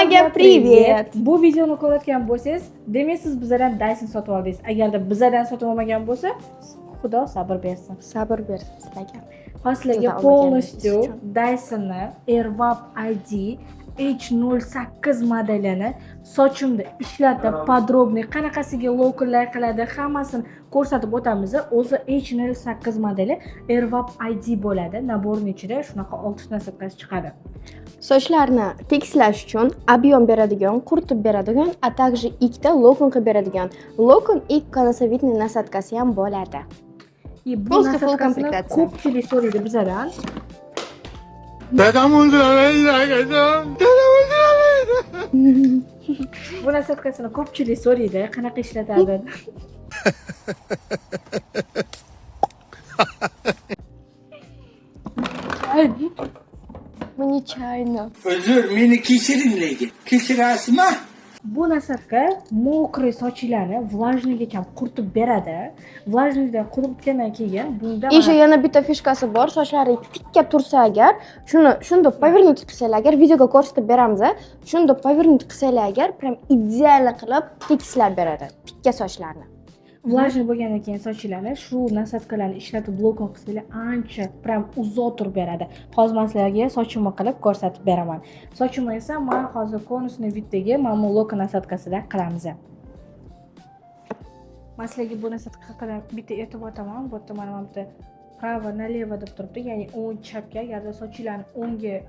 Hammaga привет. Bu videoni ko'rayotgan bo'lsangiz, demak siz bizlardan Dyson sotib oldingiz. Agarda bizlardan sotib olmagan bo'lsa, Xudo sabr bersin. Sabr bersin sizlarga. Sizlarga полностью Dyson'ni Airwrap ID H08 modelini sochimda ishlatib, podrobniy qanaqasiga lokonlar qiladi, hammasini ko'rsatib o'tamiz. O'zi H08 modeli Airwrap ID bo'ladi. Naborning ichida shunaqa 6 ta nasatkasi chiqadi. Sochlarni tekislash uchun объем beradigan, quritib beradigan, a также ikkita lokon qilib beradigan. Lokon и колосовидный nasatkasi ham bo'ladi. Bu nasatkasini ko'pchilik so'raydi bizdan. Dadam o'ldiramaydi, akajon. Dadam o'ldiramaydi. Bu nasatkasini ko'pchilik so'raydi, qanaqa ishlatadi? Bu nechayni? Uzr, meni kechiring lekin. Kechirasizmi? Bu nasatka mokriy sochlarni влажныйgacha quritib beradi. Влажныйdan quritgandan keyin bunda Еще yana bitta fishkasi bor. Sochlari tikka tursa agar, shunda повернуть qilsanglar agar videoga ko'rsatib beramiz. Shunda повернуть qilsanglar agar, prям ideal qilib tekislab beradi tikka sochlarni. Влажный bo'lgandan keyin sochlarni shu nasatkalarni ishlatib lokon qilsanglar ancha prям uzoq turib beradi. Hozir men sizlarga sochimni qilib ko'rsatib beraman. Sochimni esa men hozir konusni viddagi mana bu lokon nasatkasida qilamiz. Men sizlarga bu nasatka haqida bitta aytib o'taman. Bu yerda mana bitta pravo налево deb turibdi, ya'ni o'ng chapga. Agarda sochlarni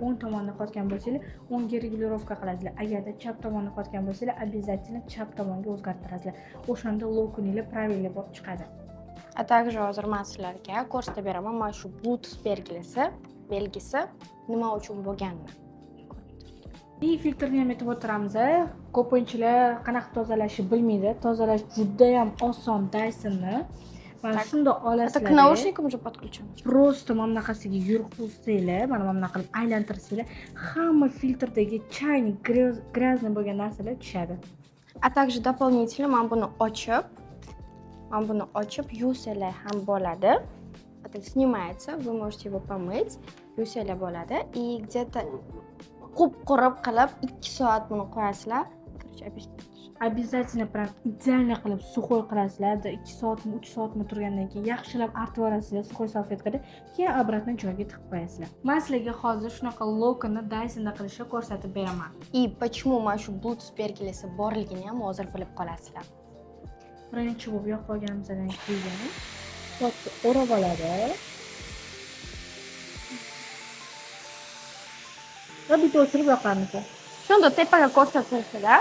o'ng tomonga qotgan bo'lsangiz, o'ngga regulirovka qilasizlar. Agarda chap tomonga qotgan bo'lsangiz, обязательно chap tomonga o'zgartirasizlar. O'shanda lokoninglar правильно bo'lib chiqadi. A также hozir men sizlarga ko'rsatib beraman mana shu Bluetooth belgisi nima uchun bo'lganini. Filtrni ham aytib o'tiramiz. Ko'pinchilar qanaqa tozalashni bilmaydi. Tozalash juda ham oson Dyson'ni. Mana shunda olasizlar. К наушникам уже подключен. Просто mana bunaqasiga yurqizsanglar, mana bunaqa qilib aylantirsanglar, hamma filtrdagi чайник, грязный bo'lgan narsalar tushadi. A также дополнительно men buni ochib yuvsanglar ham bo'ladi. Это снимается, вы можете его помыть, yuvsanglar bo'ladi. И где-то qurib qilib 2 soat buni qo'yasizlar. Короче, Обязательно prям ideal qilib suxoy qilasizlar. 2 soatmi, 3 soatmi turgandan keyin yaxshilab artib yuborasizlar suxoy salfetkada, keyin обратно joyiga tiqib qo'yasizlar. Men sizlarga hozir shunaqa lokonni Dysonda qilishni ko'rsatib beraman. И почему mana shu Bluetooth belgisi borligini ham hozir bilib qolasizlar. Birinchi bo'lib yoqib olganimizdan keyin sochni o'rab oladi. Va bitta o'chirib yoqamiz. Shunda tepaga ko'rsatishda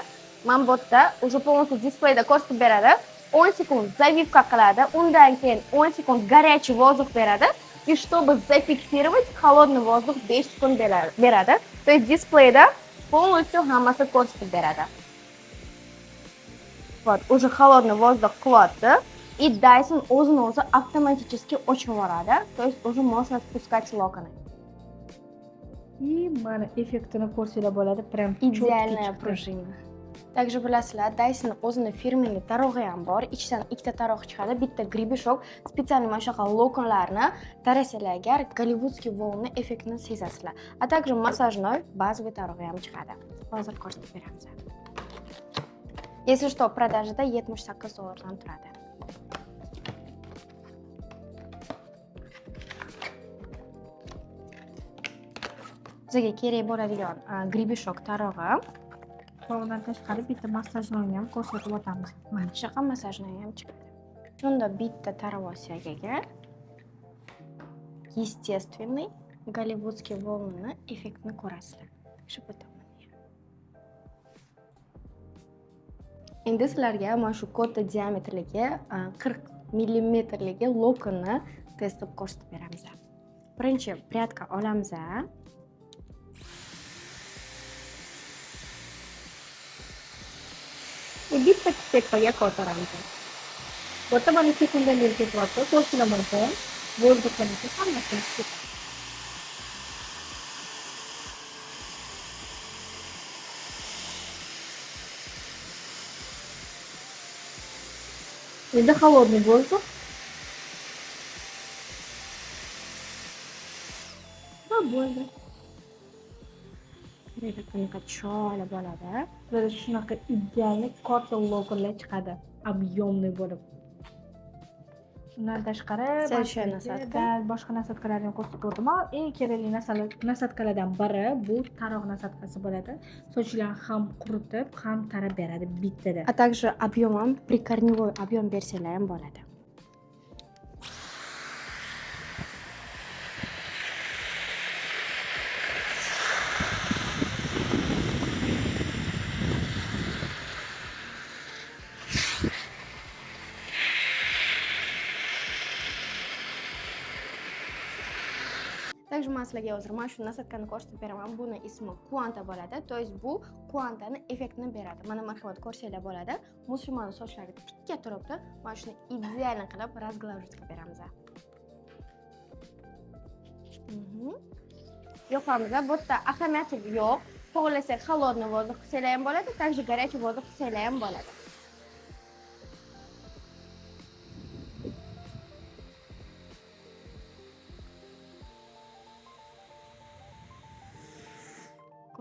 men bu yerda уже полностью displeyda ko'rsatib beradi. 10 sekund завивка qiladi. Undan keyin 10 sekund горячий воздух beradi. И чтобы зафиксировать, холодный воздух 5 sekund beradi. То есть displeyda полностью hammasi ko'rsatib beradi. Вот, уже холодный воздух qilyapti. И Dyson o'zini-o'zi автоматически o'chib yuboradi. То есть уже можно спускать локоны. И mana effektini ko'rsanglar bo'ladi. Prям Идеальная пружина. Также bilasizlar, Dyson o'zini firmali tarog'i ham bor. Ichidan ikkita tarog' chiqadi, bitta гребешок. Специально mana shunaqa lokonlarni tarasanglar agar голливудский волна effektini sezasizlar. A также массажной базовый tarog'i ham chiqadi. Hozir ko'rsatib beramiz. Если что, продажada $78 dan turadi. Bizga kerak bo'ladigan гребешок tarog'i. Undan tashqari bitta massajnoyni ham ko'rsatib o'tamiz. Mana shunaqa massajnoy ham chiqadi. Shunda bitta tarovosiyaga естественный голливудский волнani effektini ko'rasizlar. Shu bittaman. Endi sizlarga mana shu katta diametrligi 40 millimetrligi lokonni test qilib ko'rsatib beramiz. Birinchi прядка olamiz. bitta tepaga ko'taramiz. Bu yerda mana sekundalar ketyapti. Ko'rsatib mumkin. Vozdukni hammasini tutib. Endi холодный воздух. Va bo'ldi. Mana bunaqa chiroyli bo'ladi. Sizlarda shunaqa idealni katta logolar chiqadi, объемный bo'lib. Undan tashqari, Selsha nasadka. boshqa nasadkalarni ko'rsatib o'tdim. Eng kerakli nasadkalardan biri bu taroq nasadkasi bo'ladi. Sochlarni ham quritib, ham tarab beradi bittada. A также объем ham прикорневой объем bersalar ham bo'ladi. Также men sizlarga hozir mana shu nasadkani ko'rsatib beraman. Buni ismi Quanta bo'ladi. То есть bu Quantani effektini beradi. Mana marhamat ko'rsanglar bo'ladi. Musulmon sochlari tikka turibdi. Mana shuni ideal qilib razglavировать beramiz. Yoqamiz. Bu yerda ahamiyati yo'q. Xohlasak холодный воздух qilsanglar ham bo'ladi, также горячий воздух qilsanglar ham bo'ladi.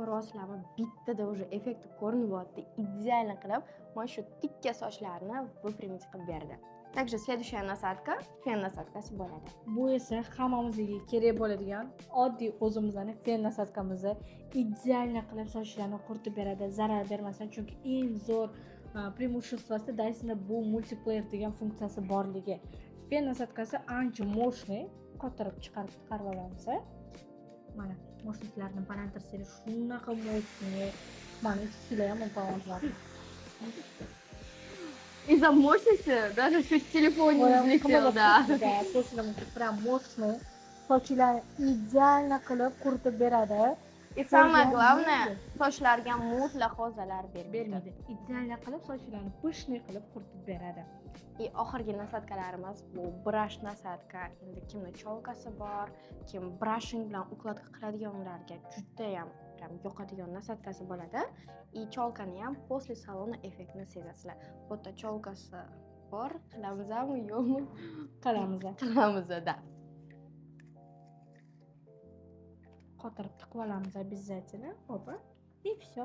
Ko'ryapsizlarmi? Bittada уже effekti ko'rinyapti. Ideal qilib mana shu tikka sochlarni выпрямить qilib berdi. Также следующая насадка fen nasadkasi bo'ladi. Bu esa hammamizga kerak bo'ladigan oddiy o'zimizning fen nasadkamizni ideal qilib sochlarni quritib beradi, zarar bermasdan. Chunki eng zo'r преимуществоsi Dysonda bu multiplayer degan funksiyasi borligi. Fen nasadkasi ancha мощный, qotirib chiqarib olamiz. Mana mощностьlarni balandtirsangiz shunaqa мощный. Mana ichida ham bo'ladi. Из-за мощности даже чуть телефон не взлетел, да. Прям мощный. Sochlarni ideal qilib quritib beradi. И самое главное, sochlarga mutlaqo zarar bermaydi. Ideal qilib sochlarni пышный qilib quritib beradi. И oxirgi nasadkalarimiz bu brush nasadka. Endi kimning cholkasi bor, kim brushing bilan ukladka qiladiganlarga juda ham yoqadigan nasadkasi bo'ladi. И cholkani ham после salona effektini sezasizlar. Bu yerda cholkasi bor, qilamizmi yo'qmi? Qilamiz, да. Qotirib tiqib olamiz обязательно. Опа. И всё.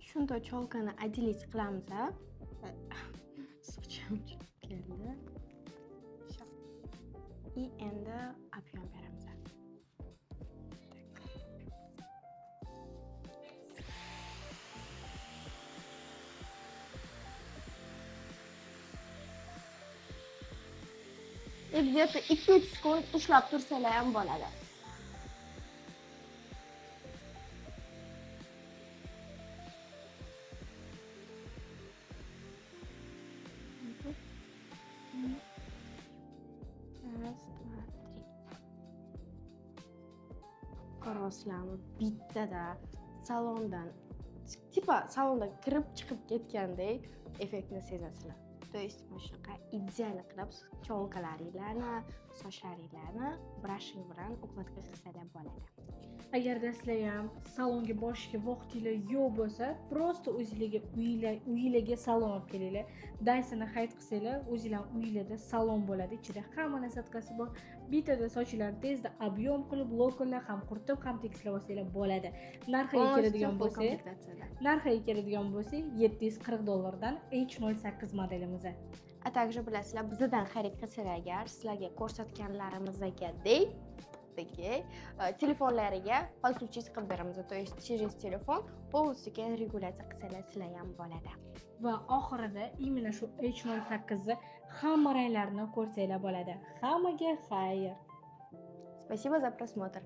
Shunda cholkani отделить qilamiz. Sochim keldi. И endi объем beramiz. И где-то 2-3 sekund ushlab tursalar ham bo'ladi. Ko'ryapsizlarmi? Bittada salondan salonda kirib chiqib ketgandek effektni sezasizlar. То есть mana shunaqa ideal qilib cholkalaringlarni, sochlaringlarni brushing bilan ukladka qilsalar bo'ladi. Agarda sizlar ham salonga borishga vaqtingiz yo'q bo'lsa, просто o'zingizga uyingizga salon olib kelinglar. Dysonni xarid qilsanglar, o'zingizlar uyingizda salon bo'ladi. Ichida hamma nasadkasi bor. Bittada sochlarni tezda объем qilib, lokonlar ham quritib, ham tekislab olsanglar bo'ladi. Narxiga keladigan bo'lsa, $740 H08 modelimiz. A также bilasizlar, bizdan xarid qilsanglar agar sizlarga ko'rsatganlarimizga telefonlariga подключить qilib beramiz. То есть через телефон полностью regulyatsiya qilsalar sizlar ham bo'ladi. Va oxirida именно shu H08 ni hamma ranglarini ko'rsanglar bo'ladi. Hammaga xayr. Спасибо за просмотр.